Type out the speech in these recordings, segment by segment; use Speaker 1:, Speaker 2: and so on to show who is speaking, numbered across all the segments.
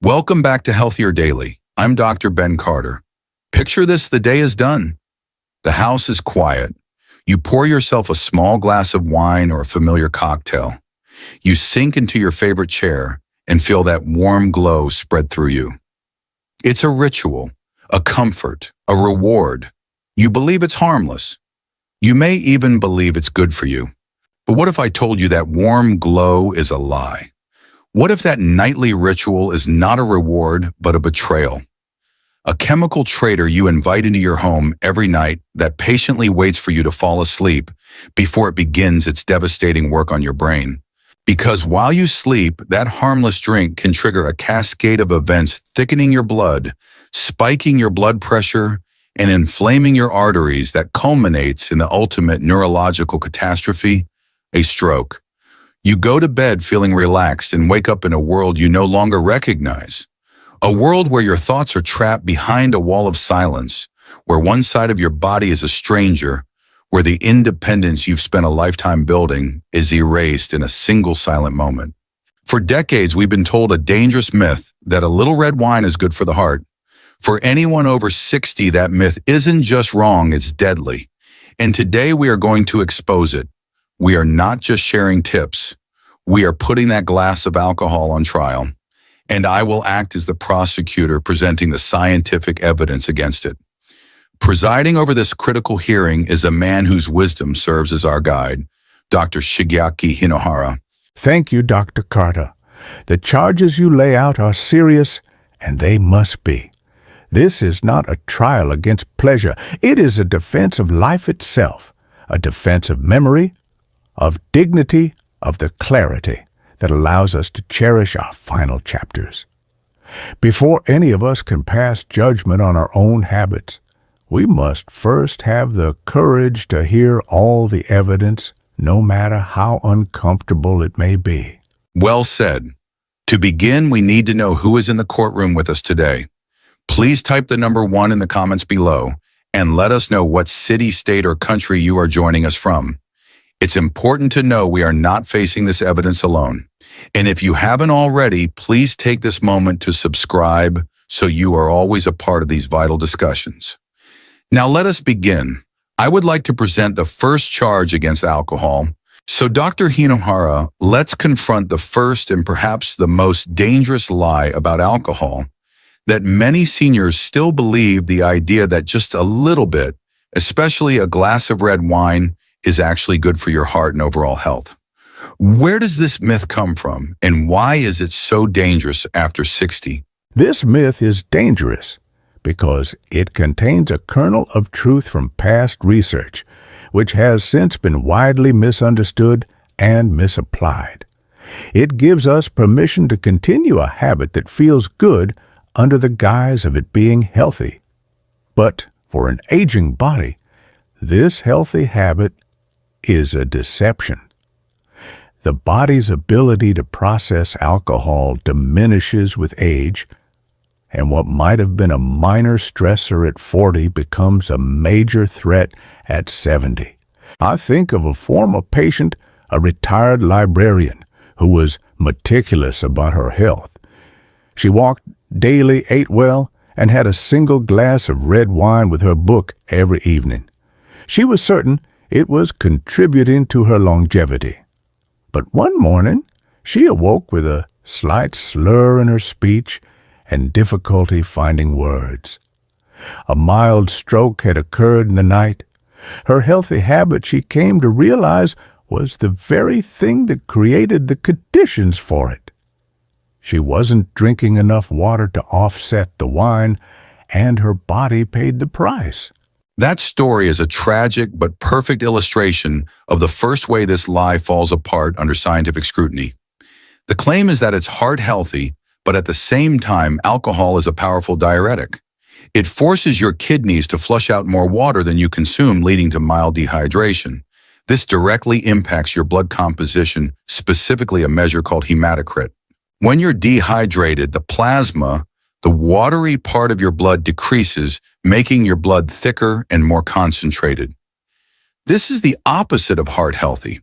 Speaker 1: Welcome back to Healthier Daily. I'm Dr. Ben Carter. Picture this: the day is done. The house is quiet. You pour yourself a small glass of wine or a familiar cocktail. You sink into your favorite chair and feel that warm glow spread through you. It's a ritual, a comfort, a reward. You believe it's harmless. You may even believe it's good for you. But what if I told you that warm glow is a lie? What if that nightly ritual is not a reward, but a betrayal? A chemical traitor you invite into your home every night that patiently waits for you to fall asleep before it begins its devastating work on your brain. Because while you sleep, that harmless drink can trigger a cascade of events thickening your blood, spiking your blood pressure, and inflaming your arteries that culminates in the ultimate neurological catastrophe, a stroke. You go to bed feeling relaxed and wake up in a world you no longer recognize. A world where your thoughts are trapped behind a wall of silence, where one side of your body is a stranger, where the independence you've spent a lifetime building is erased in a single silent moment. For decades, we've been told a dangerous myth that a little red wine is good for the heart. For anyone over 60, that myth isn't just wrong, it's deadly. And today we are going to expose it. We are not just sharing tips. We are putting that glass of alcohol on trial, and I will act as the prosecutor presenting the scientific evidence against it. Presiding over this critical hearing is a man whose wisdom serves as our guide, Dr. Shigeaki Hinohara.
Speaker 2: Thank you, Dr. Carter. The charges you lay out are serious, and they must be. This is not a trial against pleasure. It is a defense of life itself, a defense of memory, of dignity, of the clarity that allows us to cherish our final chapters. Before any of us can pass judgment on our own habits, we must first have the courage to hear all the evidence, no matter how uncomfortable it may be.
Speaker 1: Well said. To begin, we need to know who is in the courtroom with us today. Please type the number 1 in the comments below and let us know what city, state, or country you are joining us from. It's important to know we are not facing this evidence alone. And if you haven't already, please take this moment to subscribe so you are always a part of these vital discussions. Now let us begin. I would like to present the first charge against alcohol. So Dr. Hinohara, let's confront the first and perhaps the most dangerous lie about alcohol, that many seniors still believe the idea that just a little bit, especially a glass of red wine, is actually good for your heart and overall health. Where does this myth come from, and why is it so dangerous after 60?
Speaker 2: This myth is dangerous because it contains a kernel of truth from past research, which has since been widely misunderstood and misapplied. It gives us permission to continue a habit that feels good under the guise of it being healthy. But for an aging body, this healthy habit is a deception. The body's ability to process alcohol diminishes with age, and what might have been a minor stressor at 40 becomes a major threat at 70. I think of a former patient, a retired librarian, who was meticulous about her health. She walked daily, ate well, and had a single glass of red wine with her book every evening. She was certain it was contributing to her longevity. But one morning, she awoke with a slight slur in her speech and difficulty finding words. A mild stroke had occurred in the night. Her healthy habit, she came to realize, was the very thing that created the conditions for it. She wasn't drinking enough water to offset the wine, and her body paid the price.
Speaker 1: That story is a tragic but perfect illustration of the first way this lie falls apart under scientific scrutiny. The claim is that it's heart healthy, but at the same time, alcohol is a powerful diuretic. It forces your kidneys to flush out more water than you consume, leading to mild dehydration. This directly impacts your blood composition, specifically a measure called hematocrit. When you're dehydrated, the plasma, the watery part of your blood, decreases, making your blood thicker and more concentrated. This is the opposite of heart healthy.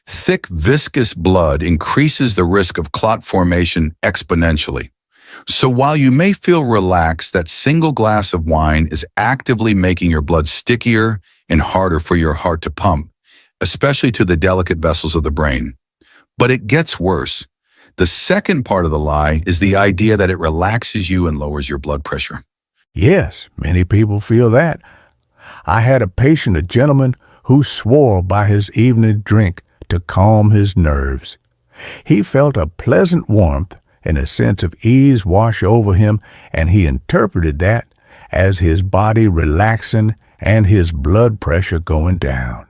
Speaker 1: Thick, viscous blood increases the risk of clot formation exponentially. So while you may feel relaxed, that single glass of wine is actively making your blood stickier and harder for your heart to pump, especially to the delicate vessels of the brain. But it gets worse. The second part of the lie is the idea that it relaxes you and lowers your blood pressure.
Speaker 2: Yes, many people feel that. I had a patient, a gentleman, who swore by his evening drink to calm his nerves. He felt a pleasant warmth and a sense of ease wash over him, and he interpreted that as his body relaxing and his blood pressure going down.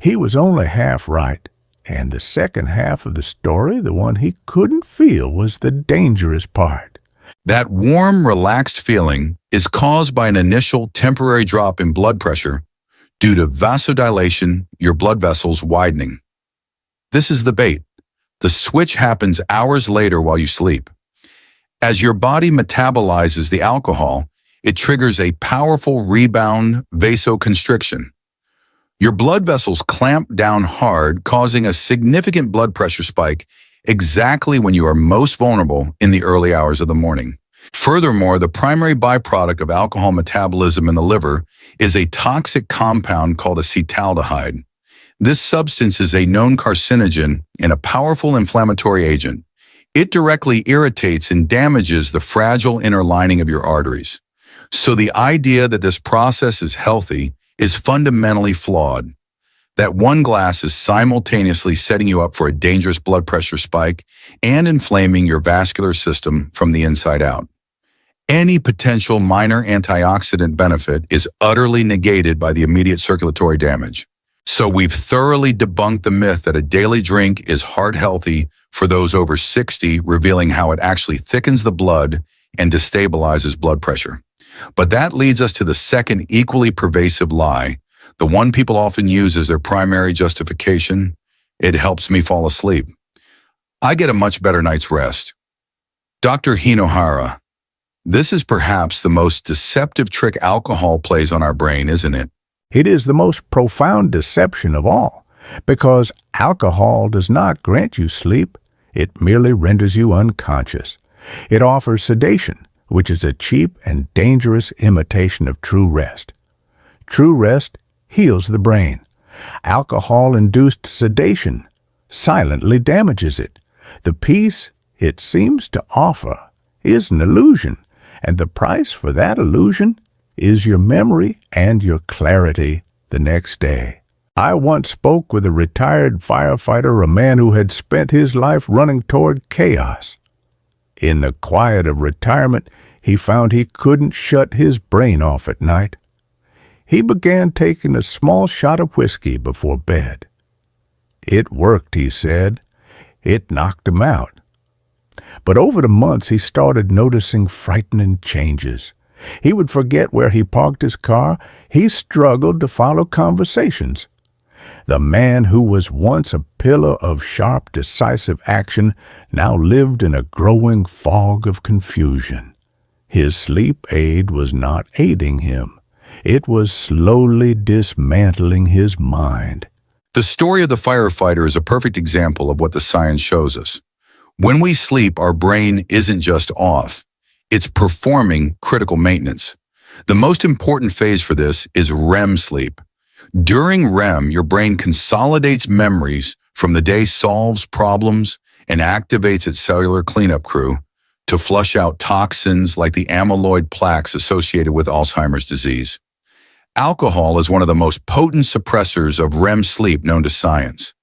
Speaker 2: He was only half right, and the second half of the story, the one he couldn't feel, was the dangerous part.
Speaker 1: That warm, relaxed feeling is caused by an initial temporary drop in blood pressure due to vasodilation, your blood vessels widening. This is the bait. The switch happens hours later while you sleep. As your body metabolizes the alcohol, it triggers a powerful rebound vasoconstriction. Your blood vessels clamp down hard, causing a significant blood pressure spike exactly when you are most vulnerable in the early hours of the morning. Furthermore, the primary byproduct of alcohol metabolism in the liver is a toxic compound called acetaldehyde. This substance is a known carcinogen and a powerful inflammatory agent. It directly irritates and damages the fragile inner lining of your arteries. So the idea that this process is healthy is fundamentally flawed. That one glass is simultaneously setting you up for a dangerous blood pressure spike and inflaming your vascular system from the inside out. Any potential minor antioxidant benefit is utterly negated by the immediate circulatory damage. So we've thoroughly debunked the myth that a daily drink is heart healthy for those over 60, revealing how it actually thickens the blood and destabilizes blood pressure. But that leads us to the second equally pervasive lie, the one people often use as their primary justification: it helps me fall asleep. I get a much better night's rest. Dr. Hinohara, this is perhaps the most deceptive trick alcohol plays on our brain, isn't it?
Speaker 2: It is the most profound deception of all, because alcohol does not grant you sleep. It merely renders you unconscious. It offers sedation, which is a cheap and dangerous imitation of true rest. True rest heals the brain. Alcohol-induced sedation silently damages it. The peace it seems to offer is an illusion, and the price for that illusion is your memory and your clarity the next day. I once spoke with a retired firefighter, a man who had spent his life running toward chaos. In the quiet of retirement, he found he couldn't shut his brain off at night. He began taking a small shot of whiskey before bed. It worked, he said. It knocked him out. But over the months, he started noticing frightening changes. He would forget where he parked his car. He struggled to follow conversations. The man who was once a pillar of sharp, decisive action now lived in a growing fog of confusion. His sleep aid was not aiding him. It was slowly dismantling his mind.
Speaker 1: The story of the firefighter is a perfect example of what the science shows us. When we sleep, our brain isn't just off. It's performing critical maintenance. The most important phase for this is REM sleep. During REM, your brain consolidates memories from the day, solves problems, and activates its cellular cleanup crew to flush out toxins like the amyloid plaques associated with Alzheimer's disease. Alcohol is one of the most potent suppressors of REM sleep known to science.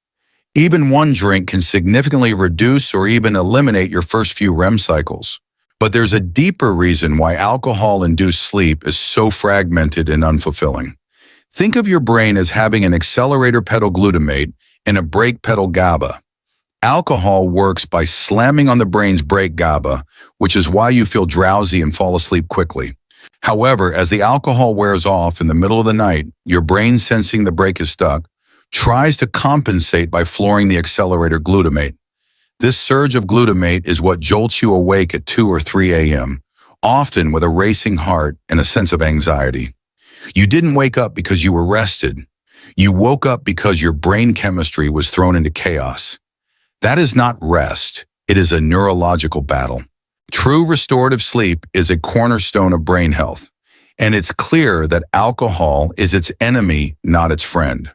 Speaker 1: Even one drink can significantly reduce or even eliminate your first few REM cycles. But there's a deeper reason why alcohol-induced sleep is so fragmented and unfulfilling. Think of your brain as having an accelerator pedal glutamate and a brake pedal GABA. Alcohol works by slamming on the brain's brake GABA, which is why you feel drowsy and fall asleep quickly. However, as the alcohol wears off in the middle of the night, your brain, sensing the brake is stuck, tries to compensate by flooring the accelerator glutamate. This surge of glutamate is what jolts you awake at 2 or 3 a.m., often with a racing heart and a sense of anxiety. You didn't wake up because you were rested. You woke up because your brain chemistry was thrown into chaos. That is not rest. It is a neurological battle. True restorative sleep is a cornerstone of brain health, and it's clear that alcohol is its enemy, not its friend.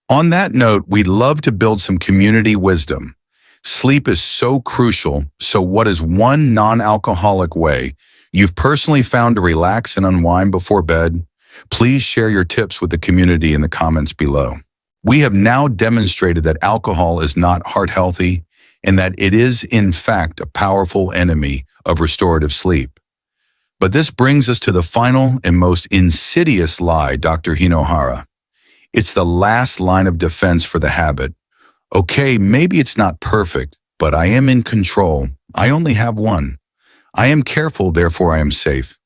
Speaker 1: On that note, we'd love to build some community wisdom. Sleep is so crucial, so what is one non-alcoholic way you've personally found to relax and unwind before bed? Please share your tips with the community in the comments below. We have now demonstrated that alcohol is not heart healthy and that it is, in fact, a powerful enemy of restorative sleep. But this brings us to the final and most insidious lie, Dr. Hinohara. It's the last line of defense for the habit. Okay, maybe it's not perfect, but I am in control. I only have one. I am careful, therefore I am safe.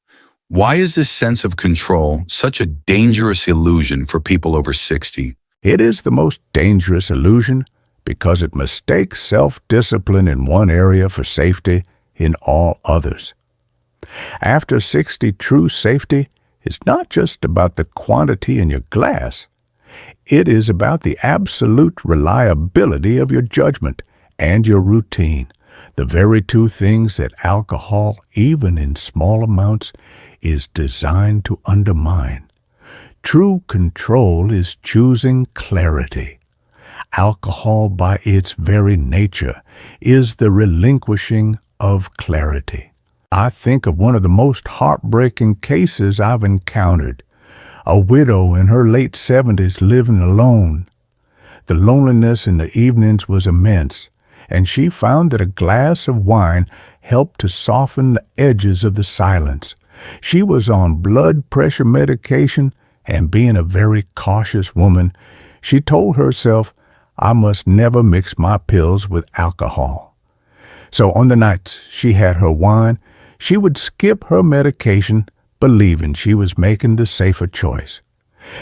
Speaker 1: Why is this sense of control such a dangerous illusion for people over 60?
Speaker 2: It is the most dangerous illusion because it mistakes self-discipline in one area for safety in all others. After 60, true safety is not just about the quantity in your glass. It is about the absolute reliability of your judgment and your routine, the very two things that alcohol, even in small amounts, is designed to undermine. True control is choosing clarity. Alcohol, by its very nature, is the relinquishing of clarity. I think of one of the most heartbreaking cases I've encountered. A widow in her late 70s living alone. The loneliness in the evenings was immense, and she found that a glass of wine helped to soften the edges of the silence. She was on blood pressure medication, and being a very cautious woman, she told herself, I must never mix my pills with alcohol. So on the nights she had her wine, she would skip her medication, believing she was making the safer choice.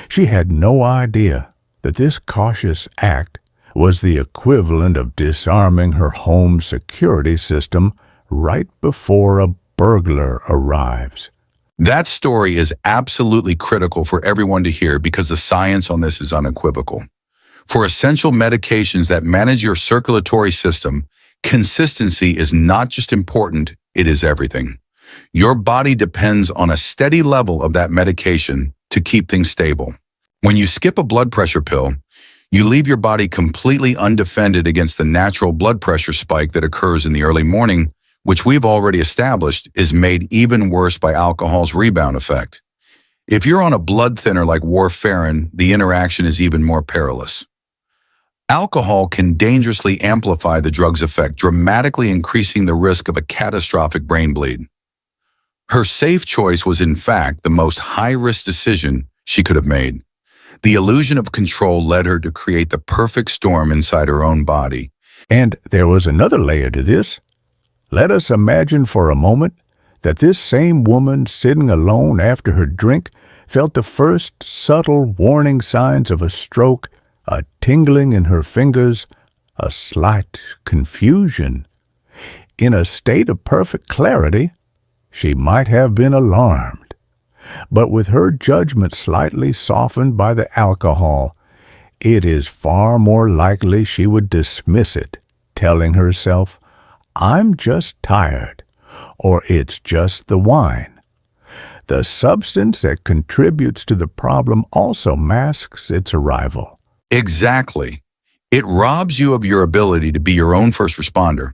Speaker 2: She had no idea that this cautious act was the equivalent of disarming her home security system right before a burglar arrives.
Speaker 1: That story is absolutely critical for everyone to hear because the science on this is unequivocal. For essential medications that manage your circulatory system, consistency is not just important, it is everything. Your body depends on a steady level of that medication to keep things stable. When you skip a blood pressure pill, you leave your body completely undefended against the natural blood pressure spike that occurs in the early morning, which we've already established is made even worse by alcohol's rebound effect. If you're on a blood thinner like warfarin, the interaction is even more perilous. Alcohol can dangerously amplify the drug's effect, dramatically increasing the risk of a catastrophic brain bleed. Her safe choice was in fact the most high-risk decision she could have made. The illusion of control led her to create the perfect storm inside her own body.
Speaker 2: And there was another layer to this. Let us imagine for a moment that this same woman sitting alone after her drink felt the first subtle warning signs of a stroke, a tingling in her fingers, a slight confusion. In a state of perfect clarity, she might have been alarmed. But with her judgment slightly softened by the alcohol, it is far more likely she would dismiss it, telling herself, I'm just tired, or it's just the wine. The substance that contributes to the problem also masks its arrival.
Speaker 1: Exactly. It robs you of your ability to be your own first responder.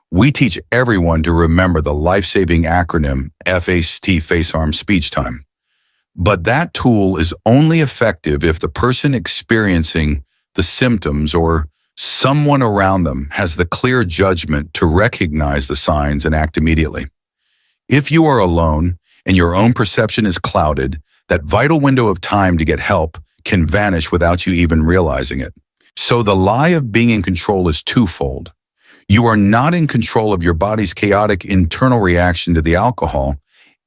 Speaker 1: We teach everyone to remember the life-saving acronym FAST, face, arm, speech time. But that tool is only effective if the person experiencing the symptoms or someone around them has the clear judgment to recognize the signs and act immediately. If you are alone and your own perception is clouded, that vital window of time to get help can vanish without you even realizing it. So the lie of being in control is twofold. You are not in control of your body's chaotic internal reaction to the alcohol,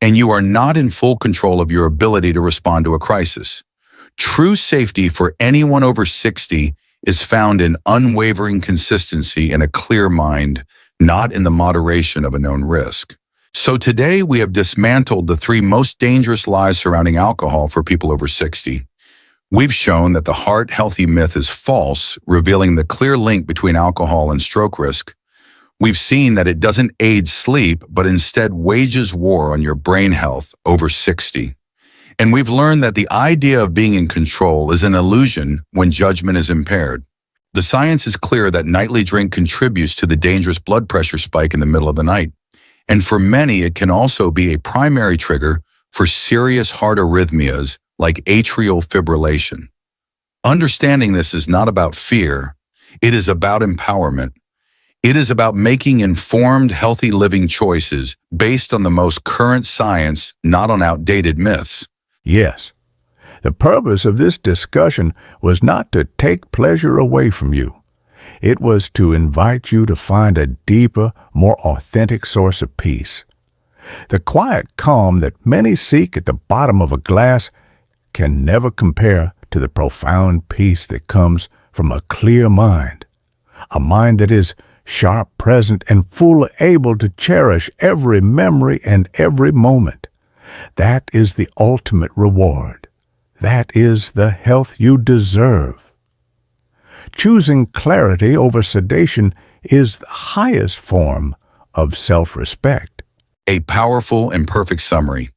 Speaker 1: and you are not in full control of your ability to respond to a crisis. True safety for anyone over 60 is found in unwavering consistency and a clear mind, not in the moderation of a known risk. So today we have dismantled the 3 most dangerous lies surrounding alcohol for people over 60. We've shown that the heart-healthy myth is false, revealing the clear link between alcohol and stroke risk. We've seen that it doesn't aid sleep, but instead wages war on your brain health over 60. And we've learned that the idea of being in control is an illusion when judgment is impaired. The science is clear that nightly drink contributes to the dangerous blood pressure spike in the middle of the night. And for many, it can also be a primary trigger for serious heart arrhythmias like atrial fibrillation. Understanding this is not about fear. It is about empowerment. It is about making informed, healthy living choices based on the most current science, not on outdated myths.
Speaker 2: Yes, the purpose of this discussion was not to take pleasure away from you. It was to invite you to find a deeper, more authentic source of peace. The quiet calm that many seek at the bottom of a glass can never compare to the profound peace that comes from a clear mind, a mind that is sharp, present, and fully able to cherish every memory and every moment. That is the ultimate reward. That is the health you deserve. Choosing clarity over sedation is the highest form of self-respect.
Speaker 1: A powerful and perfect summary.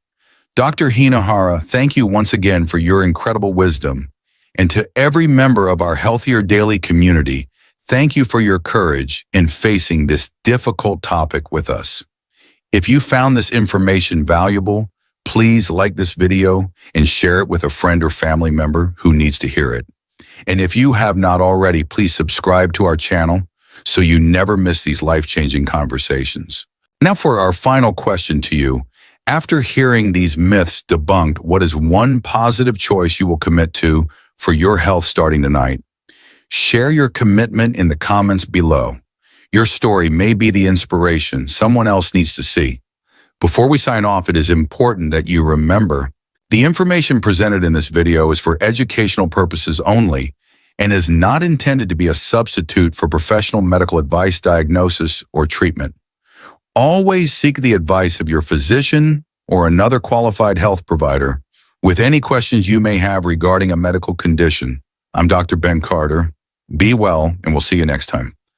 Speaker 1: Dr. Hinahara, thank you once again for your incredible wisdom. And to every member of our Healthier Daily community, thank you for your courage in facing this difficult topic with us. If you found this information valuable, please like this video and share it with a friend or family member who needs to hear it. And if you have not already, please subscribe to our channel so you never miss these life-changing conversations. Now for our final question to you. After hearing these myths debunked, what is one positive choice you will commit to for your health starting tonight? Share your commitment in the comments below. Your story may be the inspiration someone else needs to see. Before we sign off, it is important that you remember the information presented in this video is for educational purposes only and is not intended to be a substitute for professional medical advice, diagnosis, or treatment. Always seek the advice of your physician or another qualified health provider with any questions you may have regarding a medical condition. I'm Dr. Ben Carter. Be well, and we'll see you next time.